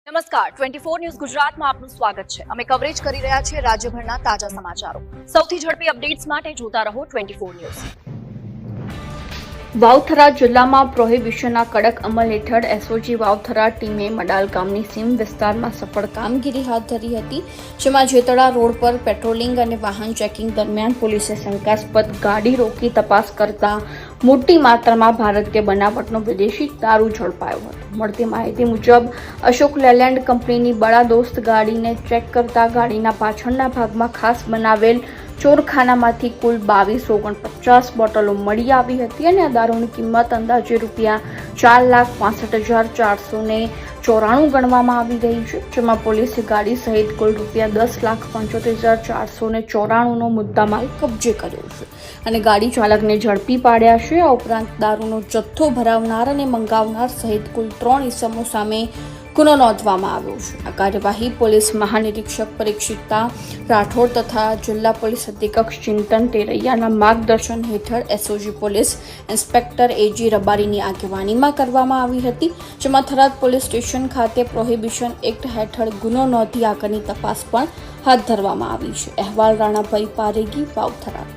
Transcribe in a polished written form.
નમસ્કાર 24 ન્યૂઝ ગુજરાતમાં આપનું સ્વાગત છે। અમે કવરેજ કરી રહ્યા છીએ રાજ્યભરના તાજા સમાચારો। સૌથી ઝડપી અપડેટ્સ માટે જોતા રહો 24 ન્યૂઝ। વાવથરા જિલ્લામાં પ્રોહિબિશનના કડક અમલ હેઠળ એસઓજી વાવથરા ટીમે મડાલ ગામની સીમ વિસ્તારમાં સફળ કામગીરી હાથ ધરી હતી, જેમાં જેતડા રોડ પર પેટ્રોલિંગ અને વાહન ચેકિંગ દરમિયાન પોલીસે શંકાસ્પદ ગાડી રોકી તપાસ કરતા મોટી માત્રામાં ભારતીય બનાવટનો વિદેશી દારૂ ઝડપાયો હતો। મળતી માહિતી મુજબ અશોક લેલેન્ડ કંપનીની બડા દોસ્ત ગાડીને ચેક કરતા ગાડીના પાછળના ભાગમાં ખાસ બનાવેલ ચોરખાનામાંથી કુલ 2249 બોટલો મળી આવી હતી અને આ દારૂની કિંમત અંદાજે ₹4,65,494 ગણવામાં આવી રહી છે, જેમાં પોલીસે ગાડી સહિત કુલ ₹10,75,494 નો મુદ્દામાલ કબજે કર્યો છે અને ગાડી ચાલકને ઝડપી પાડ્યા છે। આ ઉપરાંત દારૂનો જથ્થો ભરાવનાર અને મંગાવનાર સહિત કુલ 3 ઇસમો સામે ગુનો નોંધવામાં આવ્યો છે। આ કાર્યવાહી પોલીસ મહાનિરીક્ષક પરીક્ષિતા રાઠોડ તથા જિલ્લા પોલીસ અધિક્ષક ચિંતન તેરૈયાના માર્ગદર્શન હેઠળ એસઓજી પોલીસ ઇન્સ્પેક્ટર એજી રબારીની આગેવાનીમાં કરવામાં આવી હતી, જેમાં થરાદ પોલીસ સ્ટેશન ખાતે પ્રોહિબિશન એક્ટ હેઠળ ગુનો નોંધી આગળની તપાસ પણ હાથ ધરવામાં આવી છે। અહેવાલ રાણાભાઈ પારેગી, વાવથરા।